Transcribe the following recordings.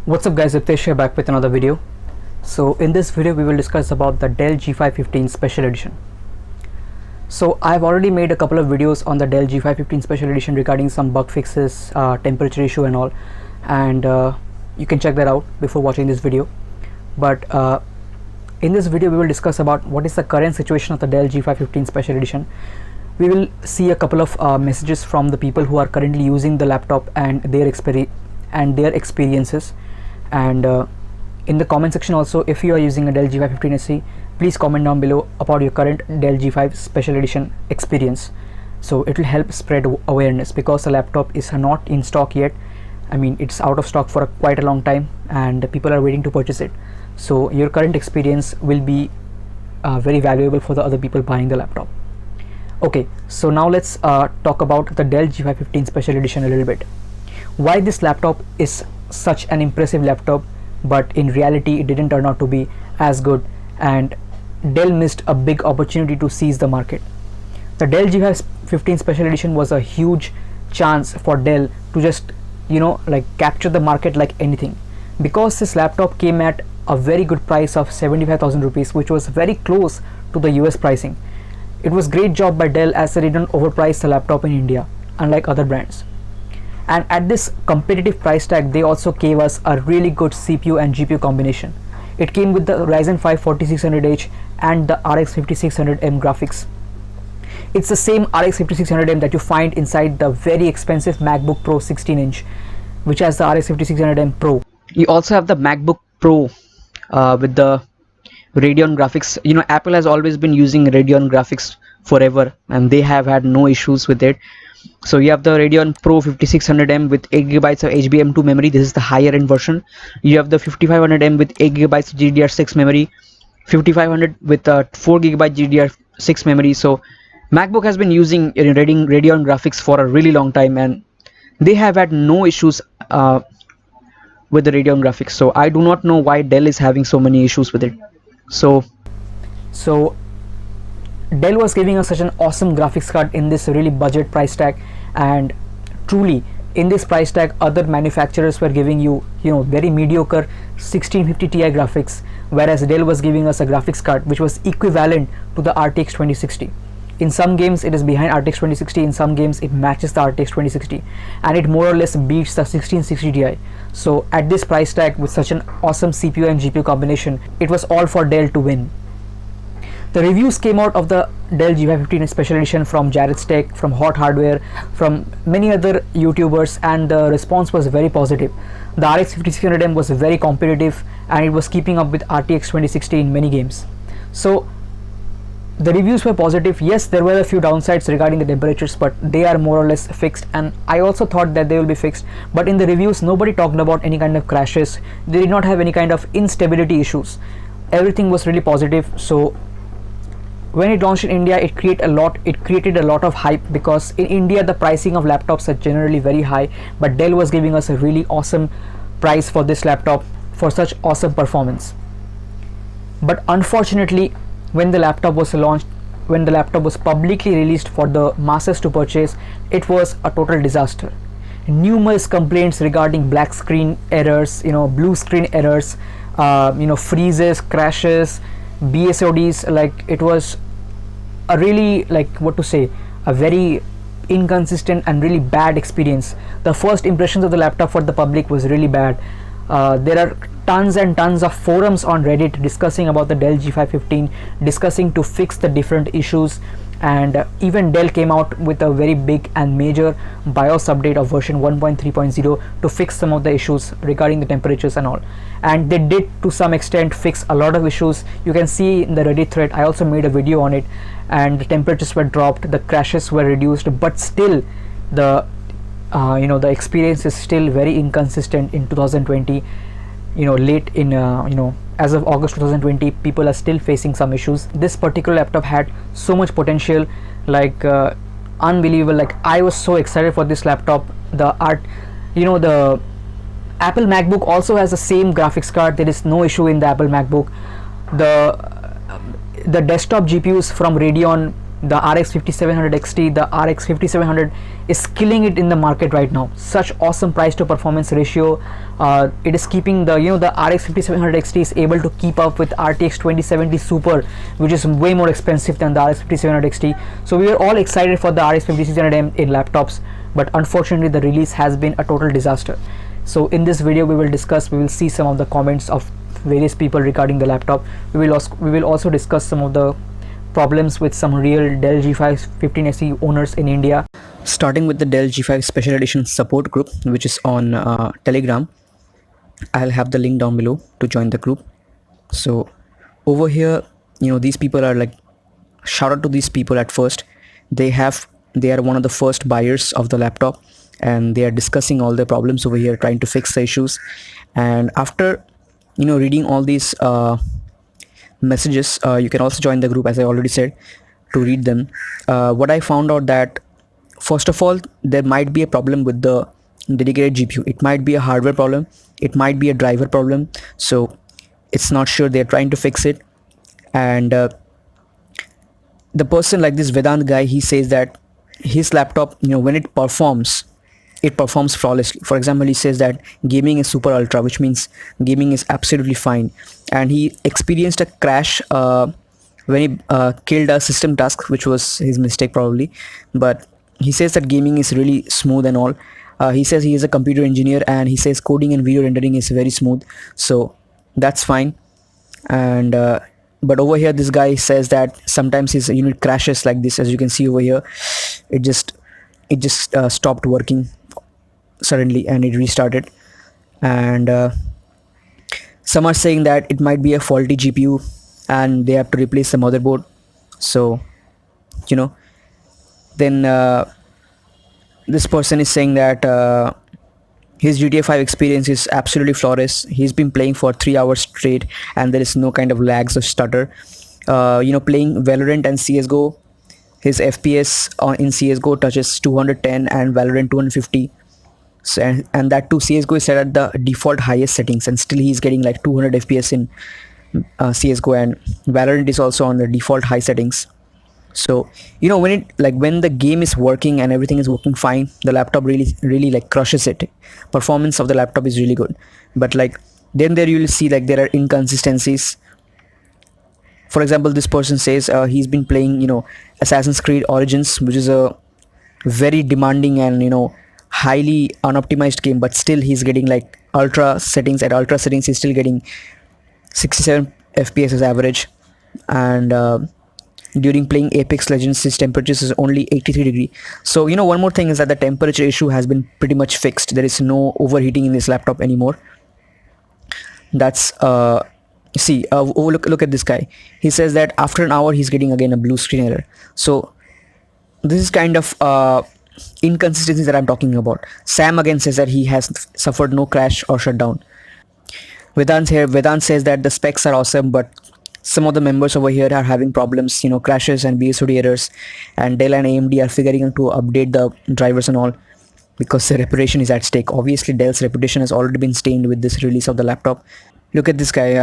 What's up guys, Ritesh here back with another video. So in this video we will discuss about the Dell G5 15 Special Edition. So I've already made a couple of videos on the Dell G5 15 Special Edition regarding some bug fixes, temperature issue and all, and you can check that out before watching this video. But in this video we will discuss about what is the current situation of the Dell G5 15 Special Edition. We will see a couple of messages from the people who are currently using the laptop and their experiences. And in the comment section also, if you are using a Dell G5 15 SE, please comment down below about your current Dell G5 Special Edition experience. So it will help spread awareness, because the laptop is not in stock yet. I mean, it's out of stock for quite a long time and people are waiting to purchase it. So your current experience will be very valuable for the other people buying the laptop. Okay, so now let's talk about the Dell G5 15 Special Edition a little bit. Why this laptop is such an impressive laptop, but in reality it didn't turn out to be as good, and Dell missed a big opportunity to seize the market. The Dell G5 15 Special Edition was a huge chance for Dell to just capture the market like anything, because this laptop came at a very good price of 75,000 rupees, which was very close to the US pricing. It was great job by Dell, as they didn't overprice the laptop in India unlike other brands. And at this competitive price tag, they also gave us a really good CPU and GPU combination. It came with the Ryzen 5 4600H and the RX 5600M graphics. It's the same RX 5600M that you find inside the very expensive MacBook Pro 16-inch, which has the RX 5600M Pro. You also have the MacBook Pro with the Radeon graphics. Apple has always been using Radeon graphics forever and they have had no issues with it. So you have the Radeon Pro 5600M with 8GB of HBM2 memory. This is the higher end version. You have the 5500M with 8GB GDDR6 memory, 5500 with 4GB GDDR6 memory. So MacBook has been using Radeon graphics for a really long time and they have had no issues with the Radeon graphics. So I do not know why Dell is having so many issues with it. So Dell was giving us such an awesome graphics card in this really budget price tag, and truly in this price tag other manufacturers were giving you very mediocre 1650 Ti graphics, whereas Dell was giving us a graphics card which was equivalent to the RTX 2060. In some games it is behind RTX 2060, in some games it matches the RTX 2060, and it more or less beats the 1660 Ti. So at this price tag with such an awesome CPU and GPU combination, it was all for Dell to win. The reviews came out of the Dell G5 15 Special Edition from Jared's Tech, from Hot Hardware, from many other YouTubers, and the response was very positive. The RX 5600M was very competitive and it was keeping up with RTX 2060 in many games. So the reviews were positive. Yes, there were a few downsides regarding the temperatures, but they are more or less fixed, and I also thought that they will be fixed. But in the reviews nobody talked about any kind of crashes. They did not have any kind of instability issues. Everything was really positive. So when it launched in India, it created a lot of hype, because in India the pricing of laptops are generally very high, but Dell was giving us a really awesome price for this laptop for such awesome performance. But unfortunately, when the laptop was launched, when the laptop was publicly released for the masses to purchase, it was a total disaster. Numerous complaints regarding black screen errors, blue screen errors, freezes, crashes, BSODs. Like, it was a really, a very inconsistent and really bad experience. The first impressions of the laptop for the public was really bad. There are tons and tons of forums on Reddit discussing about the Dell G5 15, discussing to fix the different issues, and even Dell came out with a very big and major BIOS update of version 1.3.0 to fix some of the issues regarding the temperatures and all. And they did to some extent fix a lot of issues. You can see in the Reddit thread, I also made a video on it, and the temperatures were dropped, the crashes were reduced, but still the the experience is still very inconsistent in 2020. Late in as of August 2020, people are still facing some issues. This particular laptop had so much potential, unbelievable. I was so excited for this laptop. The Apple MacBook also has the same graphics card. There is no issue in the Apple MacBook. The desktop GPUs from Radeon the RX 5700 XT, the RX 5700 is killing it in the market right now. Such awesome price to performance ratio. It is keeping the the RX 5700 XT is able to keep up with RTX 2070 Super, which is way more expensive than the RX 5700 XT. So we were all excited for the RX 5600M in laptops, but unfortunately the release has been a total disaster. So in this video we will see some of the comments of various people regarding the laptop. We will also discuss some of the problems with some real Dell G5 15SE owners in India, starting with the Dell G5 Special Edition support group, which is on Telegram. I'll have the link down below to join the group. So over here, these people are like, shout out to these people. At first they are one of the first buyers of the laptop, and they are discussing all the problems over here, trying to fix the issues. And after reading all these messages, you can also join the group, as I already said, to read them. What I found out that, first of all, there might be a problem with the dedicated GPU. It might be a hardware problem, it might be a driver problem, so it's not sure. They're trying to fix it. And the person, like this Vedant guy, he says that his laptop, when it performs flawlessly. For example, he says that gaming is super ultra, which means gaming is absolutely fine. And he experienced a crash when he killed a system task, which was his mistake probably, but he says that gaming is really smooth and all. He says he is a computer engineer, and he says coding and video rendering is very smooth, so that's fine. And but over here this guy says that sometimes his unit crashes like this. As you can see over here, it just stopped working suddenly and it restarted. And some are saying that it might be a faulty GPU and they have to replace the motherboard. So then this person is saying that his GTA 5 experience is absolutely flawless. He's been playing for 3 hours straight and there is no kind of lags or stutter. Playing Valorant and CSGO, his FPS in CSGO touches 210 and Valorant 250. So, and that too, CSGO is set at the default highest settings, and still he's getting like 200 FPS in CSGO, and Valorant is also on the default high settings. So when the game is working and everything is working fine, the laptop really like crushes it. Performance of the laptop is really good, but like then there you will see like there are inconsistencies. For example, this person says he's been playing Assassin's Creed Origins, which is a very demanding and highly unoptimized game, but still he's getting like ultra settings. At ultra settings he's still getting 67 FPS as average. And during playing Apex Legends, his temperatures is only 83 degree. So one more thing is that the temperature issue has been pretty much fixed. There is no overheating in this laptop anymore. That's look at this guy. He says that after an hour he's getting again a blue screen error. So this is kind of inconsistencies that I'm talking about. Sam again says that he has suffered no crash or shutdown. Vedant says that the specs are awesome, but some of the members over here are having problems, crashes and BSOD errors, and Dell and AMD are figuring out to update the drivers and all, because their reputation is at stake. Obviously Dell's reputation has already been stained with this release of the laptop. Look at this guy,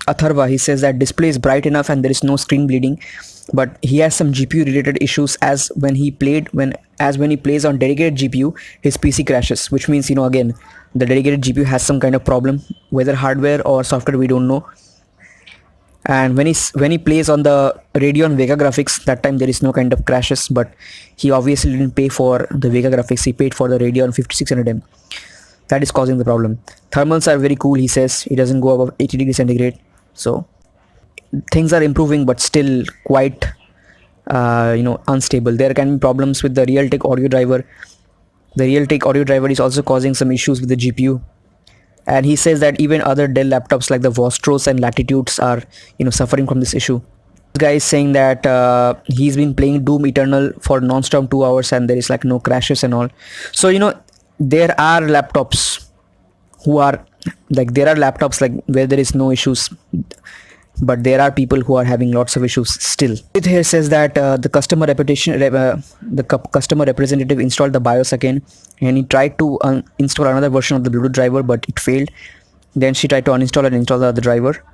Atharva. He says that display is bright enough and there is no screen bleeding, but he has some GPU related issues, as when he plays on dedicated GPU, his PC crashes, which means again the dedicated GPU has some kind of problem, whether hardware or software, we don't know. And when he plays on the Radeon Vega graphics, that time there is no kind of crashes, but he obviously didn't pay for the Vega graphics, he paid for the Radeon 5600M. That is causing the problem. Thermals are very cool, he says. He doesn't go above 80 degrees centigrade. So things are improving, but still quite unstable. There can be problems with the Realtek audio driver. The Realtek audio driver is also causing some issues with the GPU. And he says that even other Dell laptops like the Vostros and Latitudes are suffering from this issue. This guy is saying that he's been playing Doom Eternal for non-stop 2 hours and there is like no crashes and all. So there are laptops where there is no issues, but there are people who are having lots of issues still. It here says that the customer representative installed the BIOS again, and he tried to install another version of the Bluetooth driver, but it failed. Then she tried to uninstall and install the other driver.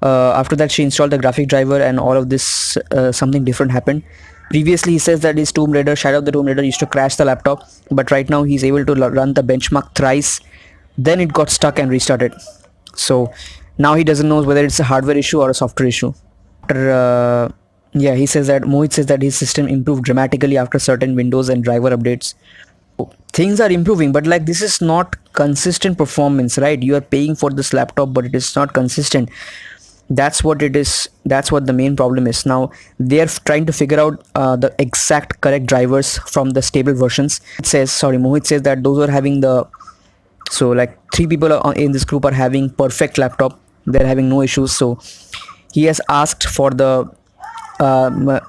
After that she installed the graphic driver, and all of this something different happened. Previously he says that his Tomb Raider, Shadow of the Tomb Raider, used to crash the laptop, but right now he's able to run the benchmark thrice, then it got stuck and restarted. So now he doesn't know whether it's a hardware issue or a software issue. After, yeah, he says that Mohit says that his system improved dramatically after certain Windows and driver updates. Things are improving, but like this is not consistent performance, right? You are paying for this laptop, but it is not consistent. That's what it is. That's what the main problem is. Now they are trying to figure out the exact correct drivers from the stable versions. It says, sorry, Mohit says that those are having the, so like 3 people in this group are having perfect laptop, they're having no issues. So he has asked for the the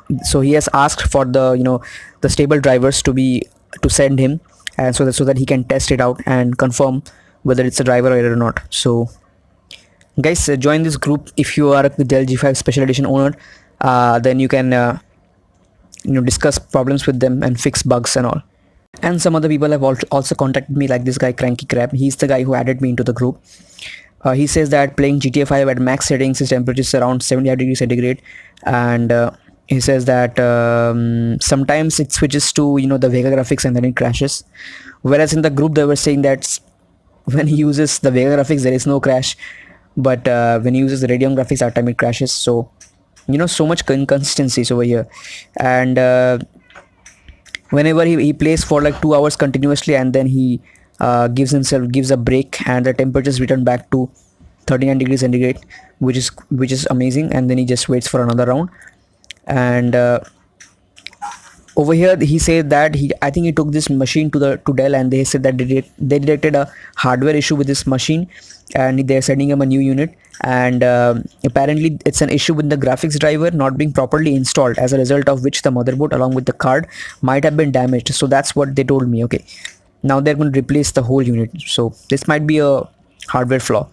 stable drivers to send him, and so that he can test it out and confirm whether it's a driver error or not. So guys, join this group if you are the Dell G5 special edition owner. Then you can discuss problems with them and fix bugs and all. And some other people have also contacted me, like this guy Cranky Crab. He's the guy who added me into the group. He says that playing GTA 5 at max settings, his temperature is around 75 degrees centigrade, and he says that sometimes it switches to the Vega graphics and then it crashes. Whereas in the group they were saying that when he uses the Vega graphics there is no crash, but when he uses the Radeon graphics that time it crashes. So so much inconsistencies over here. And whenever he plays for like 2 hours continuously, and then he gives a break, and the temperatures return back to 39 degrees centigrade, which is amazing. And then he just waits for another round. And over here he said that I think he took this machine to Dell, and they said that they detected a hardware issue with this machine, and they're sending him a new unit. And apparently it's an issue with the graphics driver not being properly installed, as a result of which the motherboard along with the card might have been damaged. So that's what they told me. Okay, now they're going to replace the whole unit, so this might be a hardware flaw.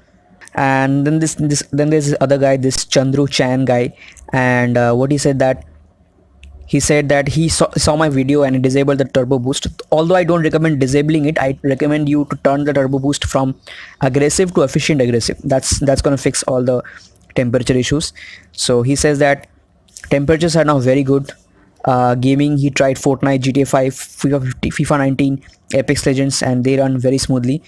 And then then there's this other guy, this Chandru Chan guy, and what he said that he saw my video and he disabled the turbo boost. Although I don't recommend disabling it, I recommend you to turn the turbo boost from aggressive to efficient aggressive. That's going to fix all the temperature issues. So he says that temperatures are now very good. Gaming, he tried Fortnite, GTA 5, FIFA 19, Apex Legends, and they run very smoothly.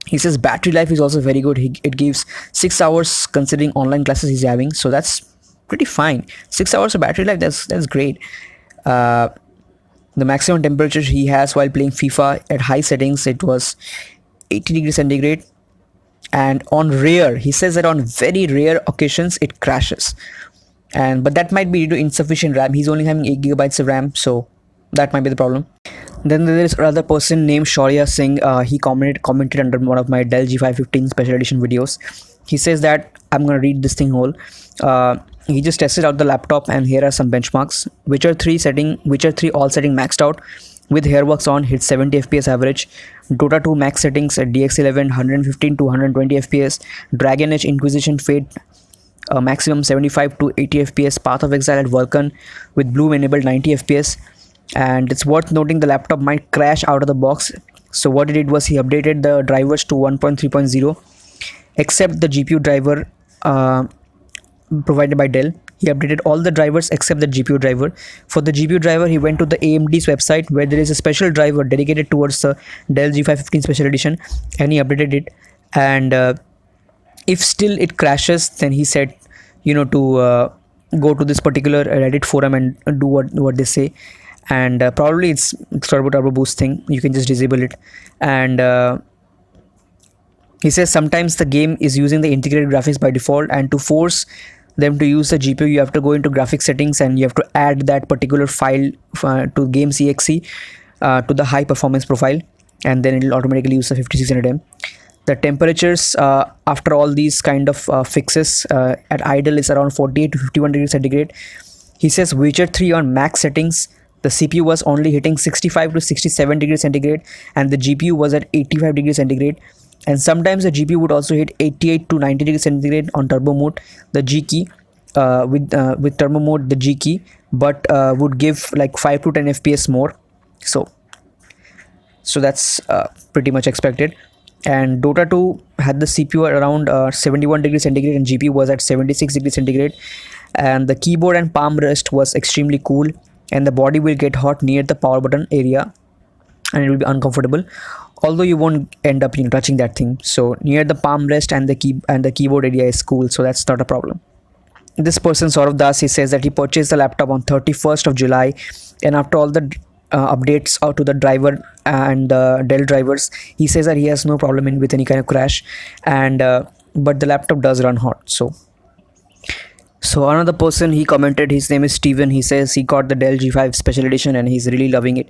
He says battery life is also very good. It gives 6 hours considering online classes he's having, so that's pretty fine. 6 hours of battery life, that's great. The maximum temperature he has while playing FIFA at high settings, it was 80 degrees centigrade, and on rare, he says that on very rare occasions it crashes, but that might be due to insufficient RAM. He's only having 8 gigabytes of RAM, so that might be the problem. Then there is another person named Shaurya Singh. He commented under one of my Dell G5 15 special edition videos. He says that, I'm gonna read this thing whole. He just tested out the laptop, and here are some benchmarks. Witcher 3 all setting maxed out with Hairworks on, hit 70 FPS average. Dota 2 max settings at DX11 115 to 120 FPS. Dragon Age Inquisition Fate maximum 75 to 80 FPS. Path of Exile at Vulcan with Bloom enabled 90 FPS. And it's worth noting the laptop might crash out of the box. So what he did was he updated the drivers to 1.3.0, except the GPU driver provided by Dell. He updated all the drivers except the GPU driver. For the GPU driver, he went to the AMD's website, where there is a special driver dedicated towards the Dell G5 15 special edition, and he updated it. And if still it crashes, then he said to go to this particular Reddit forum and do what they say. And probably it's turbo boost thing, you can just disable it. And he says sometimes the game is using the integrated graphics by default, and to force them to use the GPU, you have to go into graphics settings and you have to add that particular file to games exe to the high performance profile, and then it will automatically use the 5600M. The temperatures after all these kind of fixes at idle is around 48 to 51 degrees centigrade. He says Witcher 3 on max settings, the CPU was only hitting 65 to 67 degrees centigrade, and the GPU was at 85 degrees centigrade. And sometimes the GPU would also hit 88 to 90 degrees centigrade on turbo mode, the G key, with turbo mode, the G key, but would give like 5 to 10 FPS more. So that's pretty much expected. And Dota 2 had the CPU at around 71 degrees centigrade, and GPU was at 76 degrees centigrade. And the keyboard and palm rest was extremely cool. and the body will get hot near the power button area, and it will be uncomfortable, although you won't end up touching that thing. So near the palm rest and the keyboard area is cool, so that's not a problem. This person Saurav Das, he says that he purchased the laptop on 31st of July, and after all the updates out to the driver and the Dell drivers, he says that he has no problem with any kind of crash, and but the laptop does run hot. So another person, he commented, his name is Steven. He says he got the Dell G5 special edition and he's really loving it.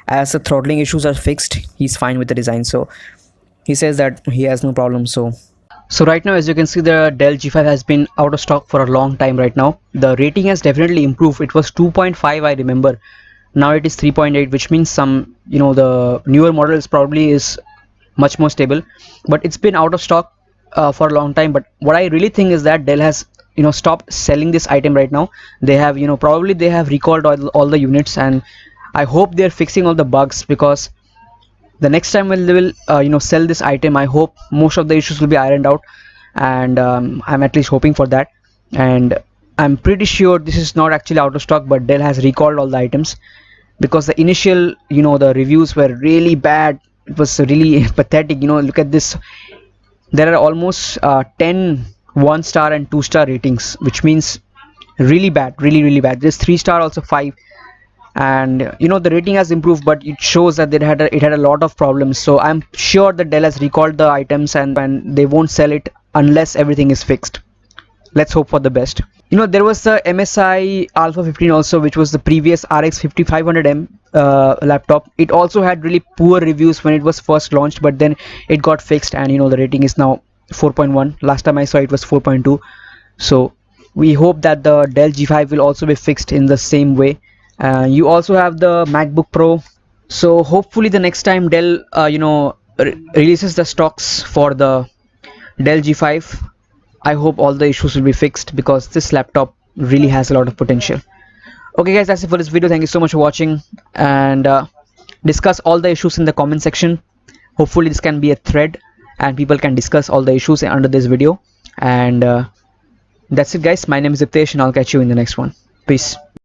As the throttling issues are fixed, he's fine with the design. So he says that he has no problem. So right now, as you can see, the Dell G5 has been out of stock for a long time right now. The rating has definitely improved. It was 2.5, I remember. Now it is 3.8, which means the newer models probably is much more stable. But it's been out of stock for a long time. But what I really think is that Dell has stopped selling this item right now. They have probably they have recalled all the units, and I hope they're fixing all the bugs, because the next time when they will sell this item, I hope most of the issues will be ironed out, and I'm at least hoping for that. And I'm pretty sure this is not actually out of stock, but Dell has recalled all the items, because the initial the reviews were really bad. It was really pathetic. Look at this. There are almost 10 1-star and 2-star ratings, which means really bad, really bad. There's 3-star, also 5, and the rating has improved, but it shows that it had a lot of problems. So I'm sure that Dell has recalled the items, and they won't sell it unless everything is fixed. Let's hope for the best. There was the MSI Alpha 15 also, which was the previous RX 5500M laptop. It also had really poor reviews when it was first launched, but then it got fixed, and the rating is now 4.1. Last time I saw it was 4.2. So we hope that the Dell G5 will also be fixed in the same way. You also have the MacBook Pro. So hopefully the next time Dell releases the stocks for the Dell G5, I hope all the issues will be fixed, because this laptop really has a lot of potential. Okay guys, that's it for this video. Thank you so much for watching, and discuss all the issues in the comment section. Hopefully this can be a thread and people can discuss all the issues under this video. And that's it guys. My name is Diptesh, and I'll catch you in the next one. Peace.